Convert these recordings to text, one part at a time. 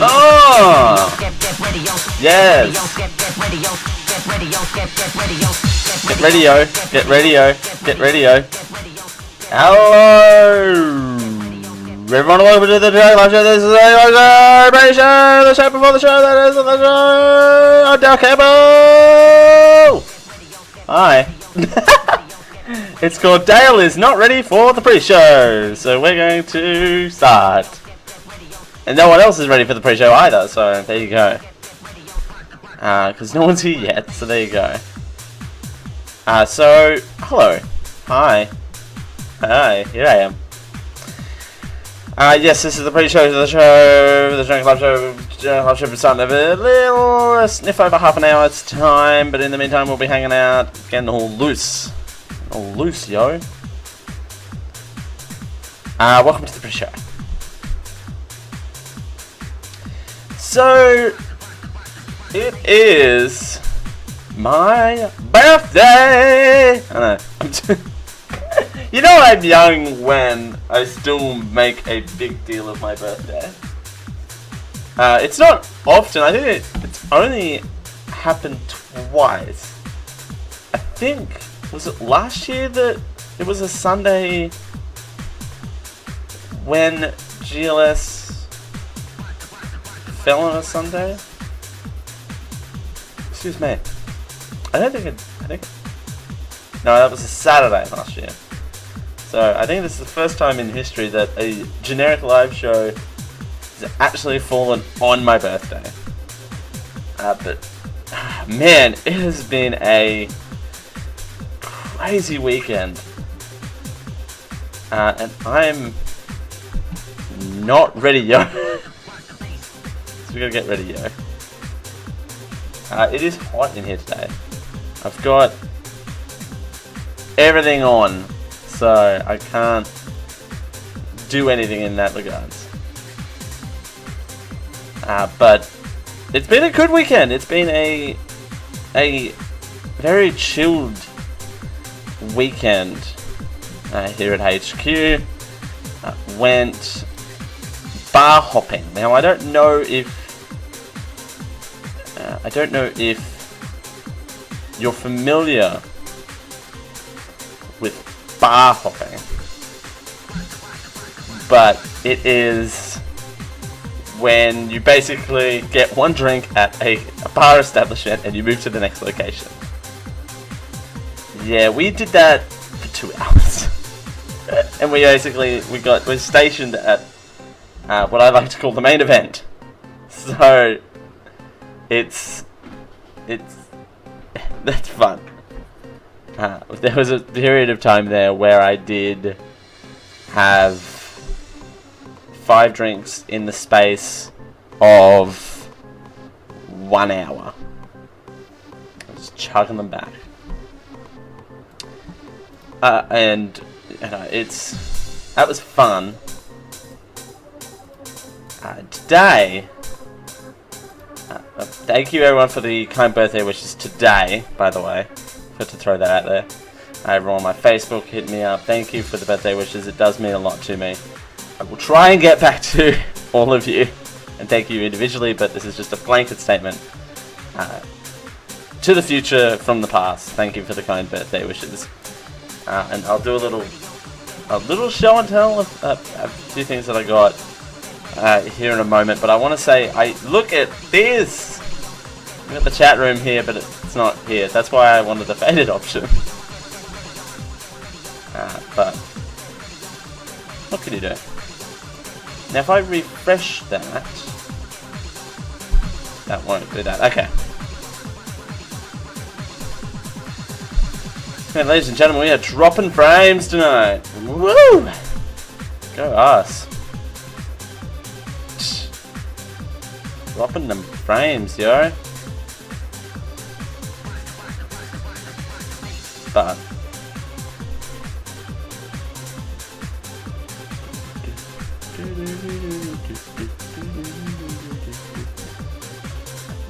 Oh! Yes! Get radio, get radio, get radio. Hello! Everyone, welcome to the Live Show. This is a Preshow, the show before the show that is on the show. I'm Del Cable! Hi. It's called Dale is not ready for the pre-show, so we're going to start. And no one else is ready for the pre-show either, so there you go. Because no one's here yet, so there you go. So, hello. Hi. Hi, here I am. Yes, this is the pre-show to the show, the Drunk Club Show. Drunk Club Show is starting to have a little sniff over half an hour's time, but in the meantime we'll be hanging out, getting all loose. All loose, yo. Welcome to the pre-show. So, it is my birthday! I know. You know I'm young when I still make a big deal of my birthday. It's not often. I think it's only happened twice. I think, was it last year that it was a Sunday when GLS fell on a Sunday? Excuse me. I think no, that was a Saturday last year. So I think this is the first time in history that a generic live show has actually fallen on my birthday. But man, it has been a crazy weekend. And I'm not ready, yo. So we gotta get ready, yo. It is hot in here today. I've got everything on, so I can't do anything in that regards. But it's been a good weekend. It's been a very chilled weekend here at HQ. Went bar hopping. Now I don't know if you're familiar with bar hopping, but it is when you basically get one drink at a bar establishment and you move to the next location. Yeah, we did that for 2 hours. And we basically, we're stationed at what I like to call the main event. So, it's that's fun. There was a period of time there where I did have 5 drinks in the space of 1 hour. I was chugging them back. And that was fun. Today, thank you everyone for the kind birthday wishes today, by the way. Got to throw that out there. Everyone on my Facebook hit me up. Thank you for the birthday wishes. It does mean a lot to me. I will try and get back to all of you and thank you individually, but this is just a blanket statement to the future from the past. Thank you for the kind birthday wishes. And I'll do a little show and tell of a few things that I got here in a moment. But I want to say, look at this. We've got the chat room here, but it's not here. That's why I wanted the faded option. But What can you do? Now if I refresh that, that won't do that. Okay. Okay, ladies and gentlemen, we are dropping frames tonight. Woo! Go us. Dropping them frames, yo.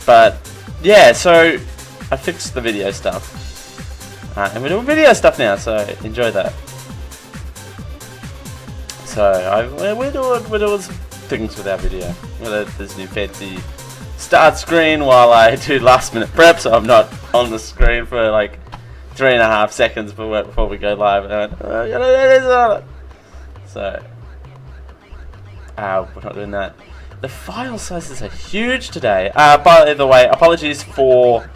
But yeah, so I fixed the video stuff. And we're doing video stuff now, so enjoy that. So we're doing some things with our video. There's new fancy start screen while I do last minute prep, so I'm not on the screen for like 3.5 seconds before we go live. And I went, so we're not doing that. The file sizes are huge today. By the way, apologies for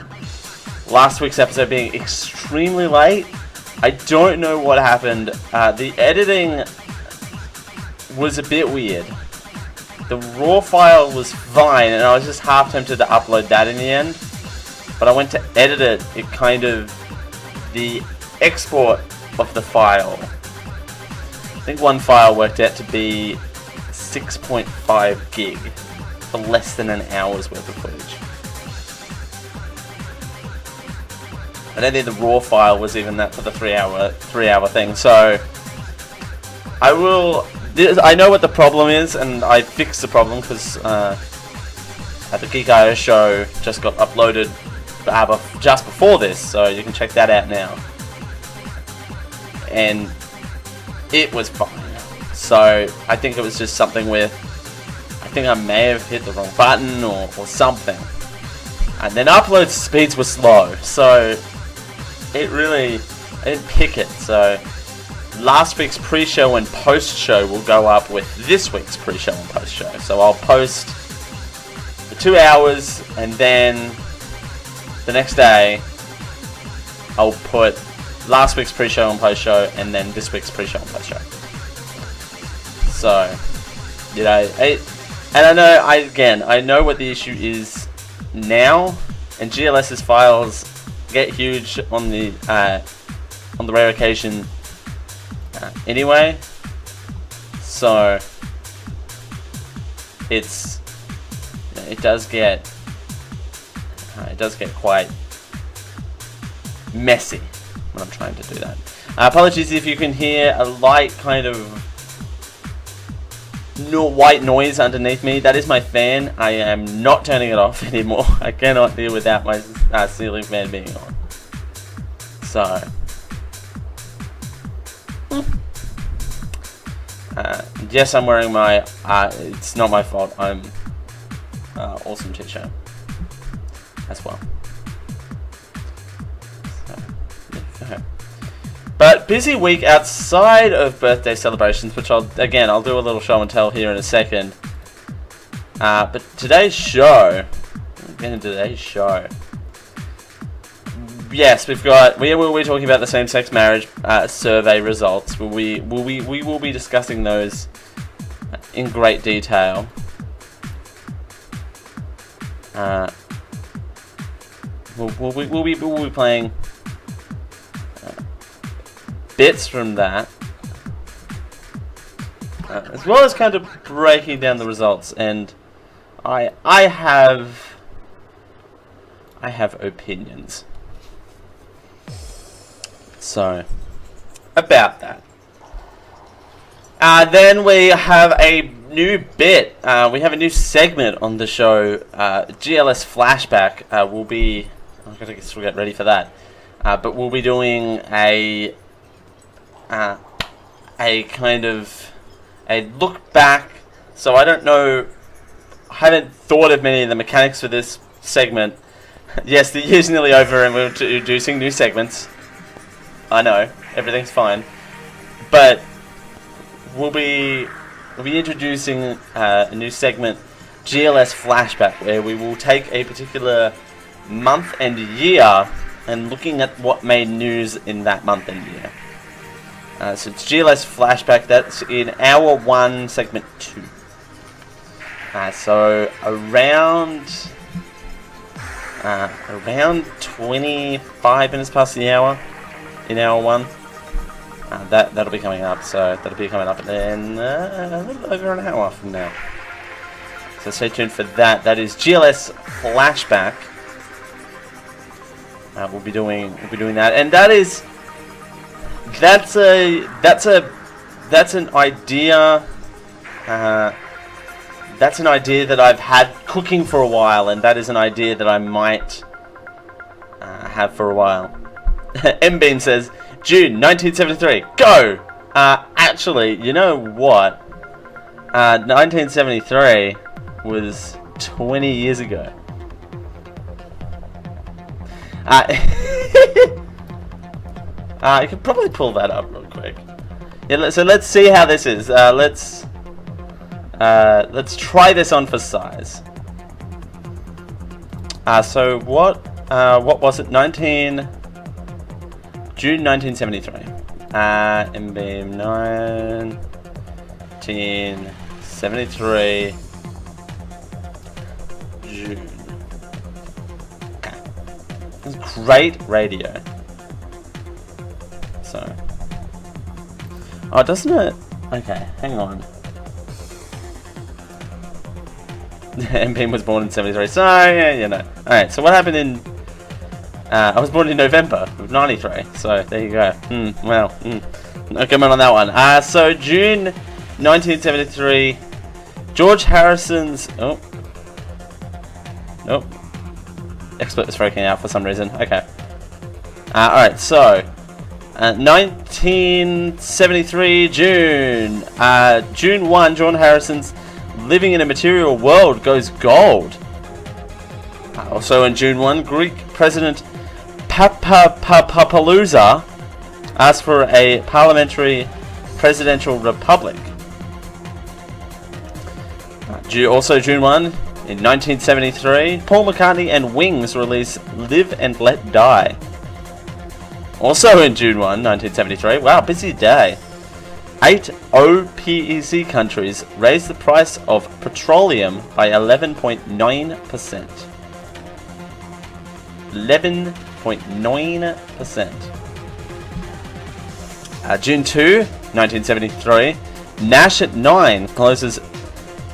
last week's episode being extremely late. I don't know what happened. The editing was a bit weird. The raw file was fine, and I was just half tempted to upload that in the end. But I went to edit it. It kind of... the export of the file. I think one file worked out to be 6.5 gig for less than an hour's worth of footage. I don't think the raw file was even that for the 3 hour thing. So I know what the problem is, and I fixed the problem because at the Geek.io show just got uploaded just before this, so you can check that out now. And it was fine. So I think it was just something with, I think I may have hit the wrong button or something. And then upload speeds were slow, so I didn't pick it. So last week's pre-show and post-show will go up with this week's pre-show and post-show. So I'll post the 2 hours, and then the next day I'll put last week's pre-show and post-show, and then this week's pre-show and post-show. So, you know, and I know what the issue is now, and GLS's files get huge on the rare occasion anyway. So it does get quite messy when I'm trying to do that. Apologies if you can hear a light kind of white noise underneath me. That is my fan. I am not turning it off anymore. I cannot deal without my ceiling fan being on. So yes, I'm wearing my it's not my fault, I'm awesome t-shirt as well. So, but busy week outside of birthday celebrations, which I'll do a little show and tell here in a second. But today's show, yes, we will be talking about the same-sex marriage survey results. We will be discussing those in great detail. We'll be playing bits from that, as well as kind of breaking down the results. And I have opinions. So, about that. Then we have a new bit. We have a new segment on the show. GLS Flashback will be... I'm going to get ready for that. But we'll be doing a kind of a look back. So I don't know... I haven't thought of many of the mechanics for this segment. Yes, the year's nearly over and we're introducing new segments. I know, everything's fine, but we'll be introducing a new segment, GLS Flashback, where we will take a particular month and year and looking at what made news in that month and year. So it's GLS flashback. That's in hour 1, segment 2. So around 25 minutes past the hour in hour 1. That'll be coming up. So that'll be coming up in a little over an hour from now. So stay tuned for that. That is GLS flashback. We'll be doing that, and that's an idea. That's an idea that I've had cooking for a while, and that is an idea that I might have for a while. M Bean says June 1973. Go. Actually, you know what? 1973 was 20 years ago. You could probably pull that up real quick. Yeah, so let's see how this is. Let's try this on for size. So what was it? June 1973. MBM 1973 June. Okay. This is great radio. So, oh, doesn't it? Okay, hang on. MP was born in 73, so yeah, you know. Alright, so what happened in... I was born in November of 93, so there you go. No comment on that one. So June 1973, George Harrison's... Oh. Nope. Expert was freaking out for some reason. Okay. Alright, so... 1973 June. June 1, John Harrison's Living in a Material World goes gold. Also in June 1, Greek President Papapapapalooza asked for a parliamentary presidential republic. Also June 1, in 1973, Paul McCartney and Wings release Live and Let Die. Also in June 1, 1973, wow, busy day. 8 OPEC countries raised the price of petroleum by 11.9%. 11.9%. June 2, 1973, Nash at 9 closes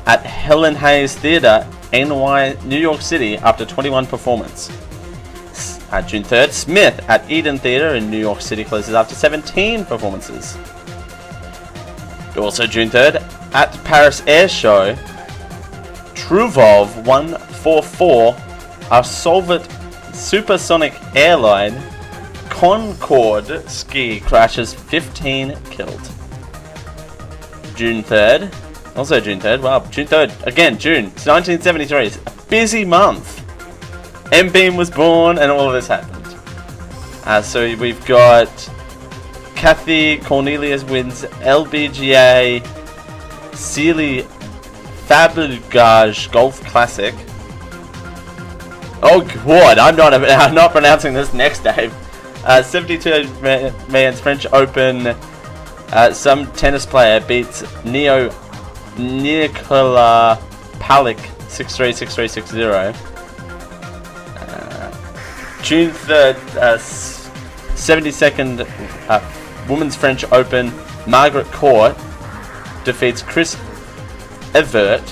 at Helen Hayes Theatre, New York City after 21 performance. June 3rd, Smith at Eden Theatre in New York City closes after 17 performances. Also June 3rd, at Paris Air Show, Truvov 144, a Soviet supersonic airline Concorde ski crashes, 15 killed. June 3rd, also June 3rd, wow, June 3rd, again, June, it's 1973, it's a busy month. M Beam was born and all of this happened. So we've got Kathy Cornelius wins LBGA Sealy Fabulgage Golf Classic. Oh god, I'm not pronouncing this next name. 72 man's French Open. Some tennis player beats Nikola Palik 6-3, 6-3, 6-0. June 3rd, 72nd Women's French Open, Margaret Court defeats Chris Evert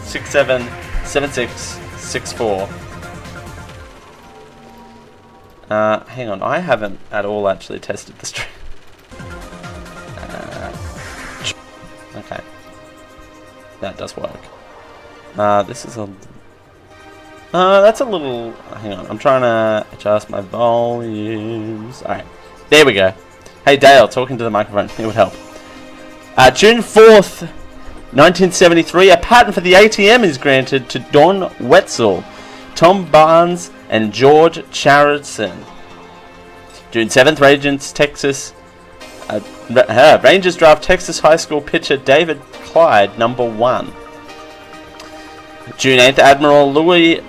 6-7, 7-6, 6-4. Hang on, I haven't at all actually tested the stream. Okay. That does work. This is a... that's a little... Hang on, I'm trying to adjust my volumes. Alright, there we go. Hey Dale, talking to the microphone, it would help. June 4th, 1973, a patent for the ATM is granted to Don Wetzel, Tom Barnes, and George Charison. June 7th, Rangers draft Texas high school pitcher David Clyde, number 1. June 8th, Admiral Luis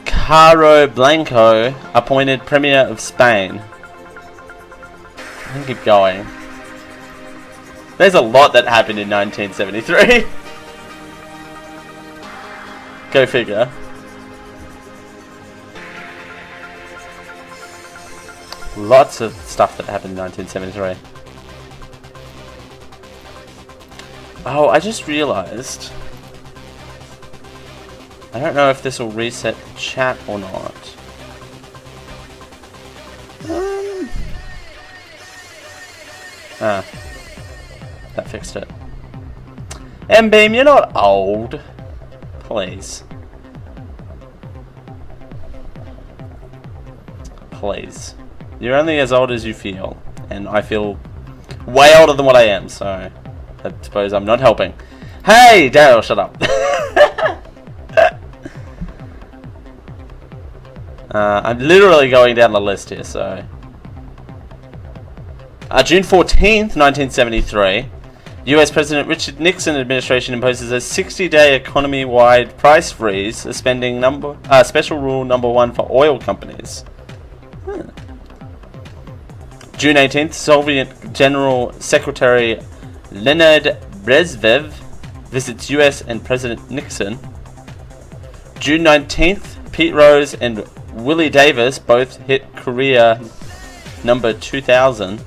Caro Blanco appointed Premier of Spain. I can keep going. There's a lot that happened in 1973. Go figure. Lots of stuff that happened in 1973. Oh, I just realized. I don't know if this will reset chat or not. That fixed it. M-Beam, you're not old. Please. Please. You're only as old as you feel. And I feel way older than what I am, so I suppose I'm not helping. Hey, Daryl, shut up. I'm literally going down the list here, so... June 14th, 1973, US President Richard Nixon administration imposes a 60-day economy-wide price freeze, suspending special rule number 1 for oil companies. June 18th, Soviet General Secretary Leonid Brezhnev visits US and President Nixon. June 19th, Pete Rose and Willie Davis both hit career number 2000.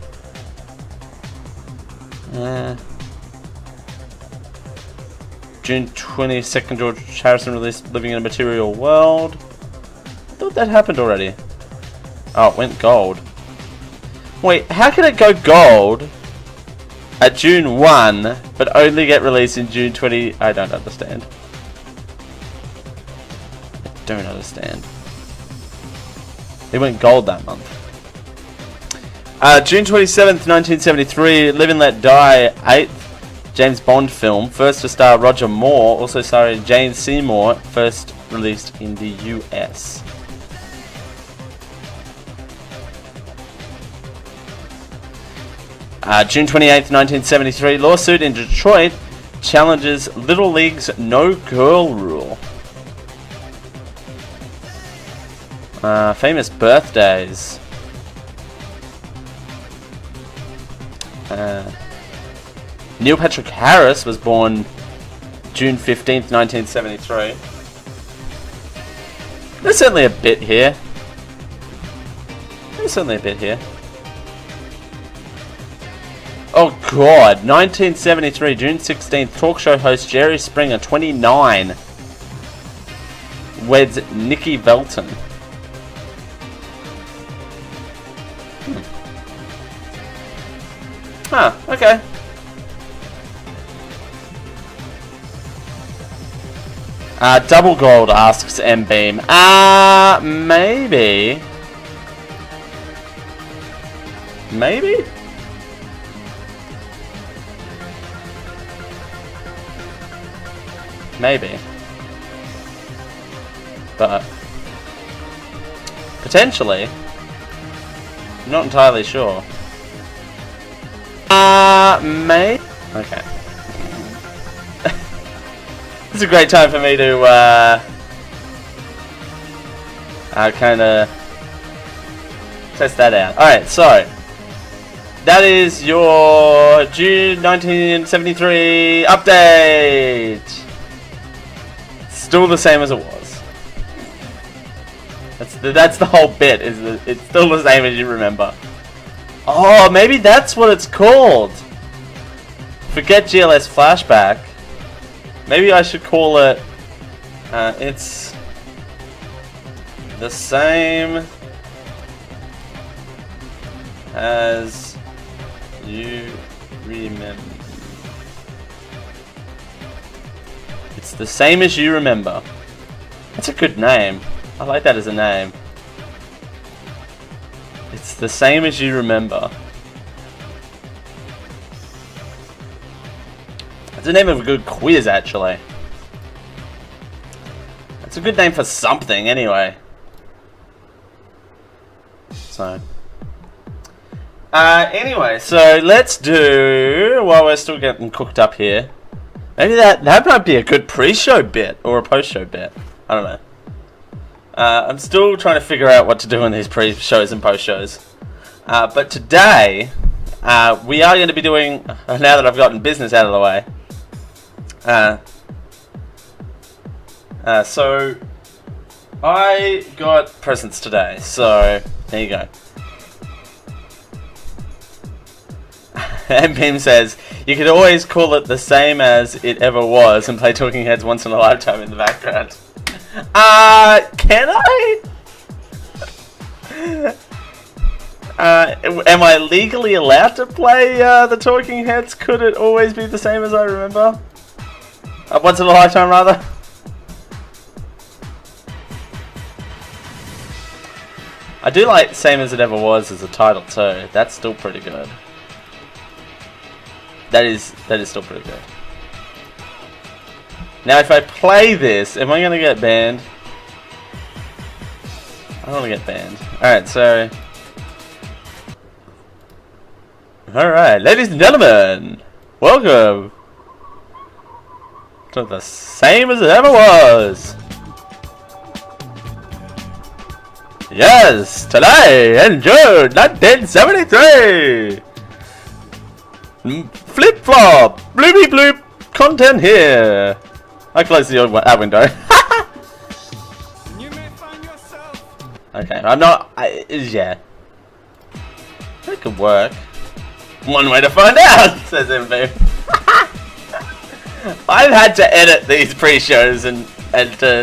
June 22nd, George Harrison released Living in a Material World. I thought that happened already. Oh, it went gold. Wait, how can it go gold at June 1, but only get released in June 20... I don't understand. I don't understand. It went gold that month. June 27th, 1973, Live and Let Die, 8th James Bond film, first to star Roger Moore, also starring Jane Seymour, first released in the US. June 28th, 1973, lawsuit in Detroit challenges Little League's no girl rule. Famous birthdays. Neil Patrick Harris was born June 15th, 1973. There's certainly a bit here. Oh god, 1973, June 16th, talk show host Jerry Springer, 29, weds Nikki Velton. Huh, okay. Double gold, asks M-Beam. Maybe. Maybe? Maybe. But potentially. I'm not entirely sure. May? Okay. It's a great time for me to kind of test that out. Alright, so that is your June 1973 update. Still the same as it was. That's the whole bit. It's still the same as you remember. Oh, maybe that's what it's called. Forget GLS Flashback. Maybe I should call it. It's the same as you remember. It's the same as you remember. That's a good name. I like that as a name. It's the same as you remember. That's the name of a good quiz, actually. It's a good name for something, anyway. So. Anyway, so let's do, while we're still getting cooked up here, maybe that might be a good pre-show bit, or a post-show bit. I don't know. I'm still trying to figure out what to do in these pre-shows and post-shows. But today, We are going to be doing, now that I've gotten business out of the way. So I got presents today, so there you go. And Pim says, you could always call it the same as it ever was and play Talking Heads once in a lifetime in the background. Can I? Am I legally allowed to play the Talking Heads? Could it always be the same as I remember? Once in a lifetime, rather? I do like Same As It Ever Was as a title too. That's still pretty good. That is still pretty good. Now if I play this, am I gonna get banned? I don't wanna get banned. Alright, so... Alright, ladies and gentlemen, welcome to the Same As It Ever Was. Yes, today in June 1973. Flip flop, bloopy bloop, content here. I closed the window. Okay, I'm not. Yeah, that could work. One way to find out, says MV. I've had to edit these pre-shows and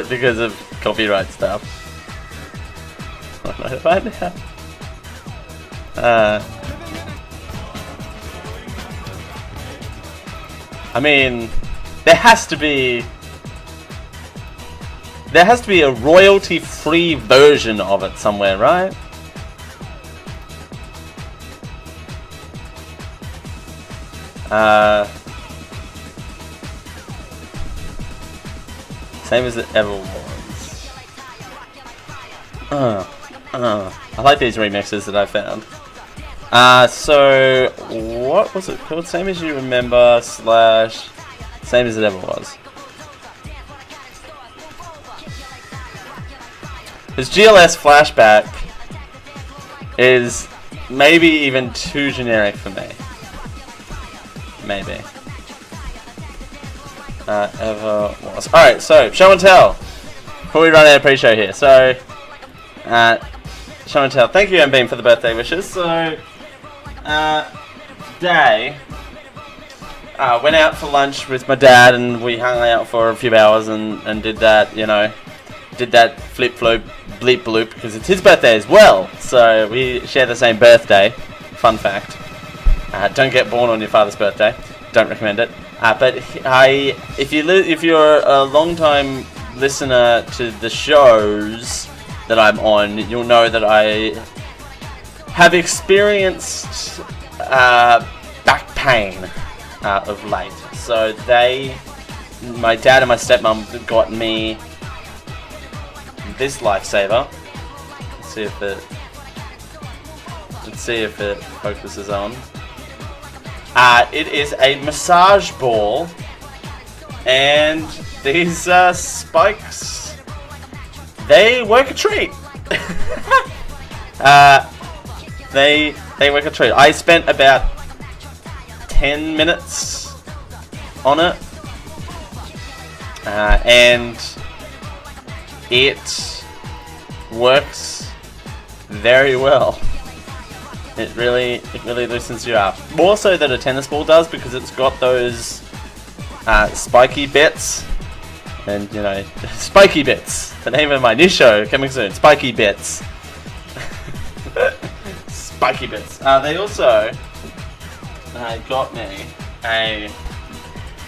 because of copyright stuff. One way to find out. I mean, there has to be a royalty-free version of it somewhere, right? Same as it ever was. I like these remixes that I found. So what was it called? Same As You Remember / Same As It Ever Was. His GLS flashback is maybe even too generic for me. Maybe. Ever was. Alright, so show and tell. Before we run out of pre-show here. So show and tell. Thank you, M-Beam, for the birthday wishes. So Day went out for lunch with my dad and we hung out for a few hours and did that, you know, did that flip floop bleep bloop because it's his birthday as well, so we share the same birthday. Fun fact. Don't get born on your father's birthday. Don't recommend it. But if you're a long time listener to the shows that I'm on, you'll know that I have experienced back pain of late. So my dad and my stepmom got me this lifesaver. Let's see if it focuses on. It is a massage ball, and these spikes, they work a treat. They work a treat. I spent about 10 minutes on it, and it works very well. It really loosens you up. More so than a tennis ball does, because it's got those spiky bits. And, you know, Spiky Bits. The name of my new show coming soon. Spiky Bits. Spiky Bits. They also got me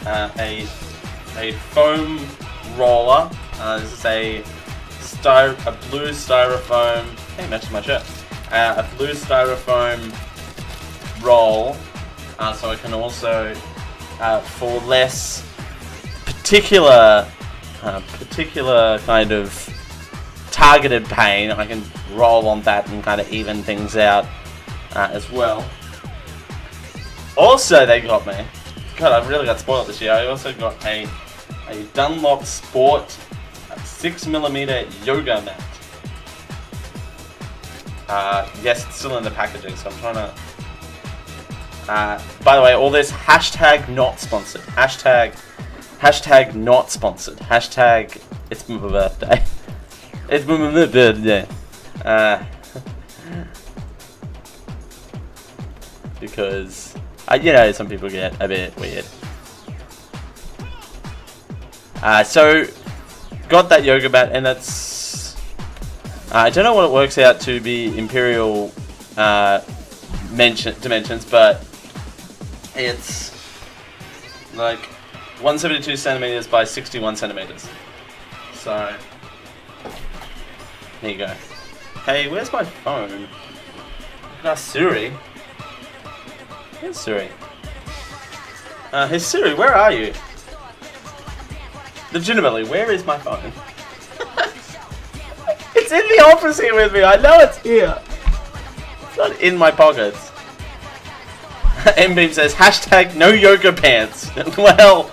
a foam roller. This is a blue styrofoam. Hey, matches my shirt. A blue styrofoam roll, so I can also, for less particular kind of targeted pain, I can roll on that and kind of even things out as well. Also, they got me. God, I've really got spoiled this year. I also got a Dunlop Sport 6mm yoga mat. Yes, it's still in the packaging, so I'm trying to By the way, all this hashtag not sponsored. Hashtag not sponsored. Hashtag it's my birthday. It's my birthday. Because you know, some people get a bit weird. So got that yoga mat, and that's I don't know what it works out to be imperial dimensions, but it's like 172 centimeters by 61 centimeters. So there you go. Hey, where's my phone? Siri. Where's Siri? Hey Siri, where are you? Legitimately, where is my phone? It's in the office here with me. I know it's here. It's not in my pockets. M-Beam says, hashtag no yoga pants. Well,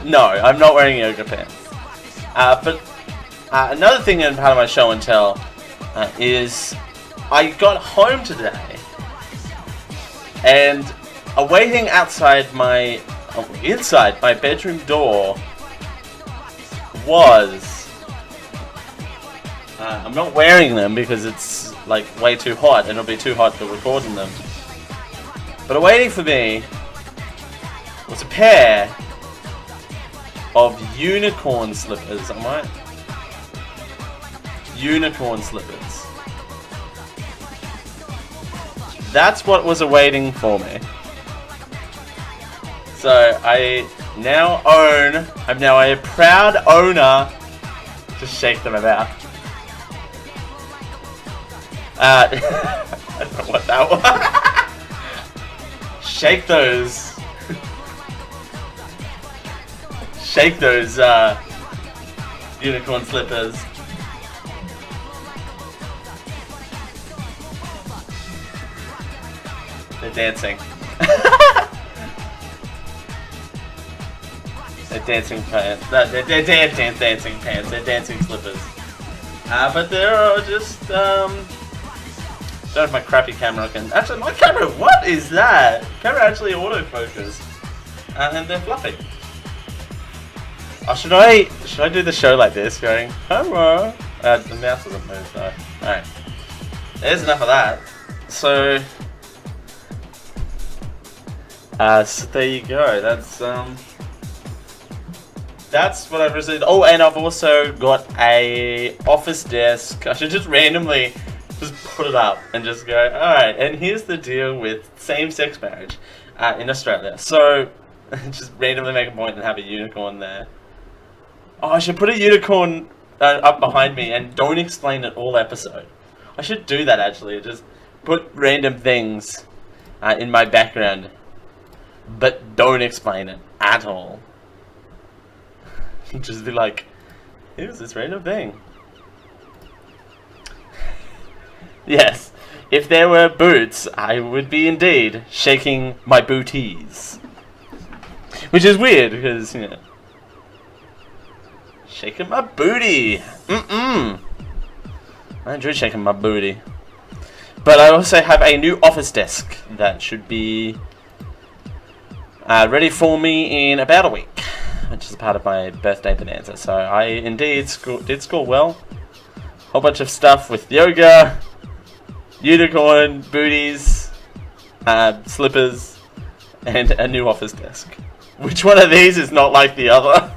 no, I'm not wearing yoga pants. But another thing in part of my show and tell is I got home today and awaiting outside inside my bedroom door was I'm not wearing them because it's like way too hot and it'll be too hot to record in them. But awaiting for me was a pair of unicorn slippers. Am I? Unicorn slippers. That's what was awaiting for me. So I'm now a proud owner. Just shake them about. I don't know what that was. Shake those. Shake those unicorn slippers. They're dancing. They're dancing pants. No, they're dancing pants. They're dancing slippers. But they're just don't have my crappy camera can. Actually, my camera. What is that? Camera actually autofocus, and they're fluffy. Oh, should I do the show like this, going hello? The mouse doesn't move though. All right. There's enough of that. So there you go. That's what I've received. Oh, and I've also got a office desk. I should just randomly just put it up and just go, alright, and here's the deal with same-sex marriage in Australia. So, just randomly make a point and have a unicorn there. Oh, I should put a unicorn up behind me and don't explain it all episode. I should do that actually. Just put random things in my background, but don't explain it at all. Just be like, here's this random thing. Yes, if there were boots, I would be indeed shaking my booties. Which is weird, because, you know, shaking my booty. I enjoy shaking my booty. But I also have a new office desk that should be ready for me in about a week, which is part of my birthday bonanza. So I indeed did score well. Whole bunch of stuff with yoga, unicorn, booties, slippers, and a new office desk. Which one of these is not like the other?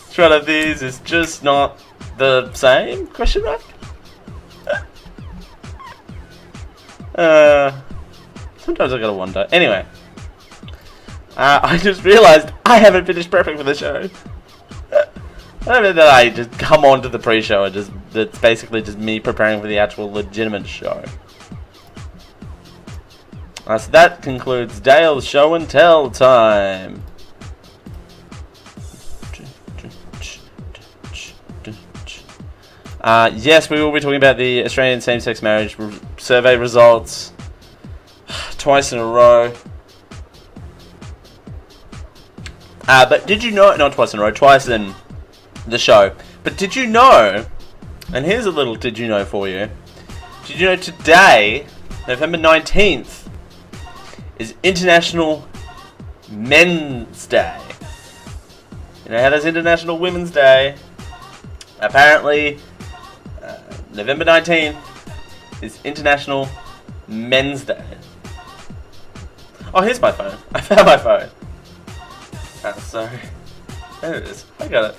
Which one of these is just not the same? Question mark? Sometimes I gotta wonder. Anyway. I just realised I haven't finished prepping for the show. I don't mean that I just come on to the pre-show and it's basically just me preparing for the actual legitimate show. So that concludes Dale's show and tell time. Yes, we will be talking about the Australian same-sex marriage survey results twice in a row. But did you know, not twice in a row, twice in the show, but did you know, and here's a little did you know for you, did you know today November 19th is International Men's Day. You know how there's International Women's Day? Apparently, November 19th is International Men's Day. Oh, here's my phone. I found my phone. Sorry. There it is. I got it.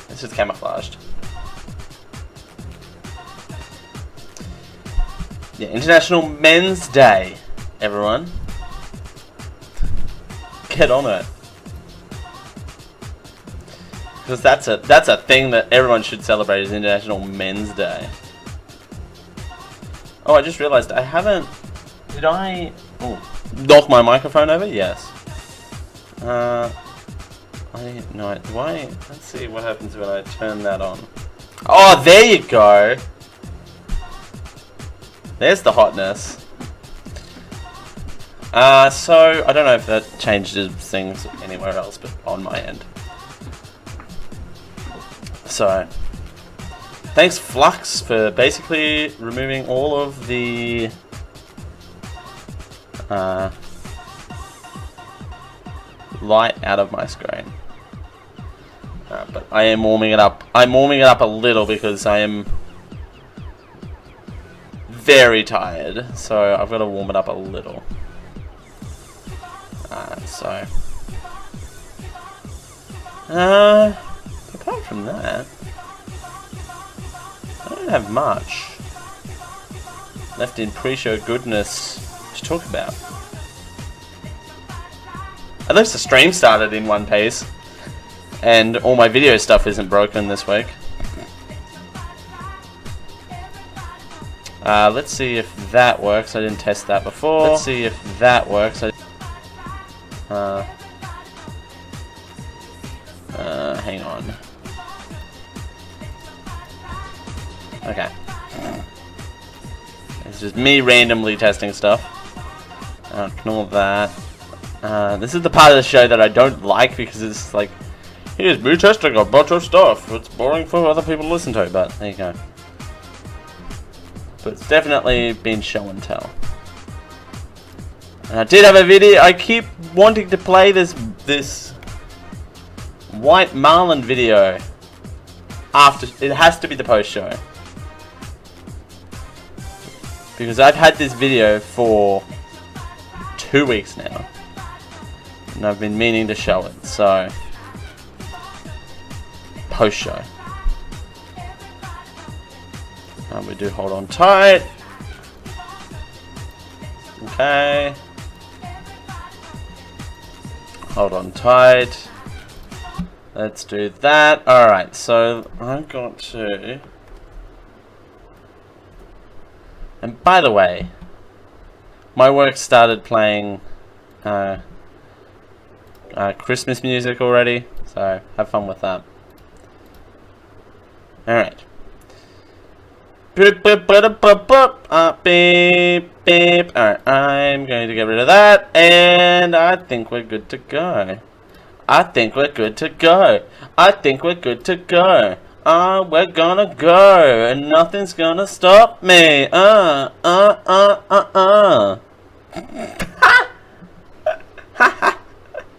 It's just camouflaged. Yeah, International Men's Day, everyone. Get on it. Because that's a thing that everyone should celebrate, is International Men's Day. Oh, I just realized I haven't... Did I... knock my microphone over? Yes. Let's see what happens when I turn that on. Oh, there you go! There's the hotness. So, I don't know if that changes things anywhere else, but on my end. So, thanks Flux for basically removing all of the light out of my screen. But I am warming it up. I'm warming it up a little because I am very tired, so I've got to warm it up a little. Apart from that, I don't have much left in pre-show goodness to talk about. At least the stream started in one piece, and all my video stuff isn't broken this week. Let's see if that works. I didn't test that before. Let's see if that works. Hang on. Okay. It's just me randomly testing stuff. Ignore that. This is the part of the show that I don't like because it's like, here's me testing a bunch of stuff. It's boring for other people to listen to, but there you go. But it's definitely been show and tell. And I did have a video. I keep wanting to play this White Marlin video after. It has to be the post show, because I've had this video for 2 weeks now, and I've been meaning to show it. So post show. We do hold on tight. Okay. Hold on tight. Let's do that. Alright, so I've got to... And by the way, my work started playing Christmas music already, so have fun with that. Alright. Beep, beep, beep, beep. Alright, I'm going to get rid of that, and I think we're good to go. I think we're good to go. I think we're good to go. We're gonna go, and nothing's gonna stop me.